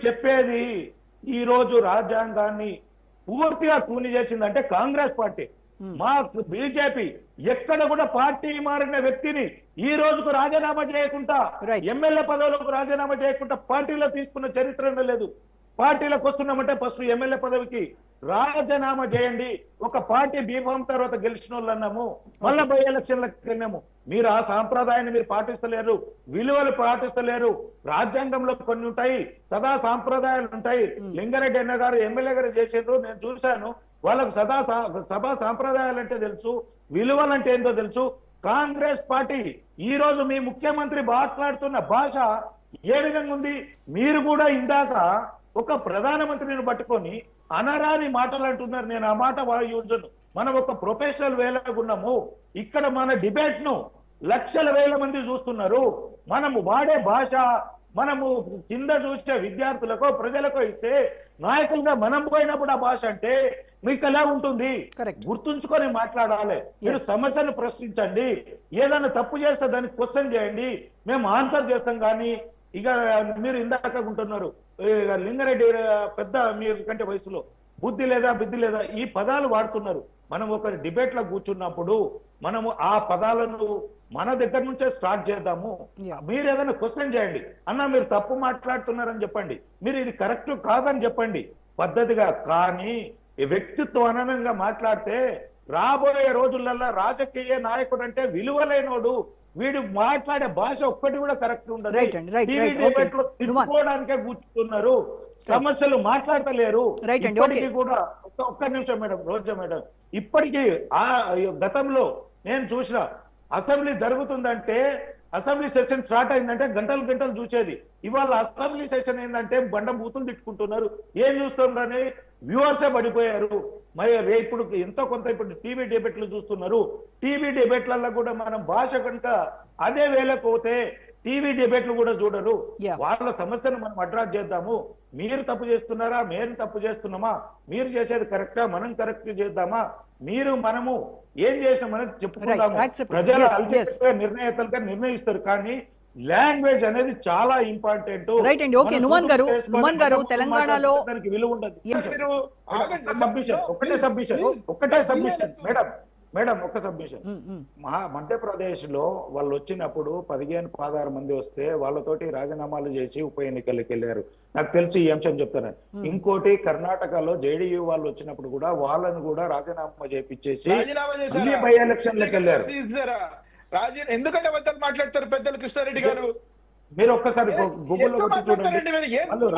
చెప్పేది ఈ రోజు రాజ్యాంగాన్ని పూర్తిగా కూని చేసిందంటే కాంగ్రెస్ పార్టీ. మా బీజేపీ ఎక్కడ కూడా పార్టీ మారిన వ్యక్తిని ఈ రోజుకు రాజీనామా చేయకుండా, ఎమ్మెల్యే పదవులకు రాజీనామా చేయకుండా పార్టీలో తీసుకున్న చరిత్ర లేదు. పార్టీలకు వస్తున్నామంటే ఫస్ట్ ఎమ్మెల్యే పదవికి రాజీనామా చేయండి. ఒక పార్టీ బీఫామ్ తర్వాత గెలిచిన వాళ్ళు అన్నాము, మళ్ళా బై ఎలక్షన్లకు వెళ్ళాము. మీరు ఆ సాంప్రదాయాన్ని మీరు పాటిస్తలేరు, విలువలు పాటిస్తలేరు. రాజ్యాంగంలో కొన్ని ఉంటాయి, సదా సాంప్రదాయాలు ఉంటాయి. లింగారెడ్డి అన్న గారు ఎమ్మెల్యే గారు చేసేందుకు నేను చూశాను. వాళ్ళకు సభా సాంప్రదాయాలు అంటే తెలుసు, విలువలు అంటే ఏంటో తెలుసు. కాంగ్రెస్ పార్టీ ఈ రోజు మీ ముఖ్యమంత్రి మాట్లాడుతున్న భాష ఏ విధంగా ఉంది? మీరు కూడా ఇందాక ఒక ప్రధానమంత్రిని పట్టుకొని అనరాని మాటలు అంటున్నారు. నేను ఆ మాట యూజను. మనం ఒక ప్రొఫెషనల్ వేలాగా ఉన్నాము. ఇక్కడ మన డిబేట్ ను లక్షల వేల మంది చూస్తున్నారు. మనము వాడే భాష మనము కింద చూసే విద్యార్థులకో ప్రజలకో ఇస్తే, నాయకులుగా మనం పోయినప్పుడు ఆ భాష అంటే మీకు ఎలా ఉంటుంది? గుర్తుంచుకొని మాట్లాడాలి. మీరు సమస్యను ప్రశ్నించండి. ఏదైనా తప్పు చేస్తే దానికి క్వశ్చన్ చేయండి, మేము ఆన్సర్ చేస్తాం. కానీ ఇక మీరు ఇందాక ఉంటున్నారు, లింగారెడ్డి పెద్ద మీరు కంటే వయసులో బుద్ధి లేదా ఈ పదాలు వాడుతున్నారు. మనం ఒక డిబేట్ లో కూర్చున్నప్పుడు మనము ఆ పదాలను మన దగ్గర నుంచే స్టార్ట్ చేద్దాము. మీరు ఏదైనా క్వశ్చన్ చేయండి. అన్న మీరు తప్పు మాట్లాడుతున్నారని చెప్పండి, మీరు ఇది కరెక్ట్ కాదని చెప్పండి పద్ధతిగా. కానీ వ్యక్తిత్వ అననంగా మాట్లాడితే రాబోయే రోజులలో రాజకీయ నాయకుడు అంటే విలువలేనోడు. వీడు మాట్లాడే భాష ఒక్కటి కూడా కరెక్ట్ ఉండదు. తిట్టుకోవడానికే కూర్చుతున్నారు, సమస్యలు మాట్లాడతలేరు. ఇప్పటికీ కూడా ఒక్క నిమిషం మేడం, రోజా మేడం, ఇప్పటికీ ఆ గతంలో నేను చూసిన అసెంబ్లీ జరుగుతుందంటే, అసెంబ్లీ సెషన్ స్టార్ట్ అయిందంటే గంటలు గంటలు చూసేది. ఇవాళ అసెంబ్లీ సెషన్ ఏంటంటే బండ బూతులు తిట్టుకుంటున్నారు. ఏం చూస్తున్నారని వ్యూవర్సే పడిపోయారు. మరి ఇప్పుడు ఎంతో కొంత ఇప్పుడు టీవీ డిబేట్లు చూస్తున్నారు. టీవీ డిబేట్లలో కూడా మనం భాష కనుక అదే వేళపోతే టీవీ డిబేట్లు కూడా చూడరు. వాళ్ళ సమస్యను మనం అడ్రస్ చేద్దాము. మీరు తప్పు చేస్తున్నారా, మేము తప్పు చేస్తున్నామా, మీరు చేసేది కరెక్టా, మనం కరెక్ట్ చేద్దామా, మీరు మనము ఏం చేసినామనేది చెప్పుకుందాము. ప్రజల నిర్ణేతలుగా నిర్ణయిస్తారు. కానీ లాంగ్వేజ్ అనేది చాలా ఇంపార్టెంట్. రైట్ అండి. ఓకే, నుమన్ గారు తెలంగాణలో విలువ ఉండదు. ఒకటే సబ్మిషన్ మేడం ఒక్క సబ్మిషన్. మధ్యప్రదేశ్ లో వాళ్ళు వచ్చినప్పుడు 15-16 మంది వస్తే వాళ్ళతోటి రాజీనామాలు చేసి ఉప ఎన్నికలకు వెళ్ళారు. నాకు తెలిసి ఈ అంశం చెప్తాను. ఇంకోటి కర్ణాటకలో జేడీయూ వాళ్ళు వచ్చినప్పుడు కూడా వాళ్ళని కూడా రాజీనామా చేపించేసి బై ఎలక్షన్లకు వెళ్ళారు. ఎందుకంటే మాట్లాడతారు పెద్దలు కృష్ణారెడ్డి గారు. మీరు ఒక్కసారి గూగుల్లో చూడండి.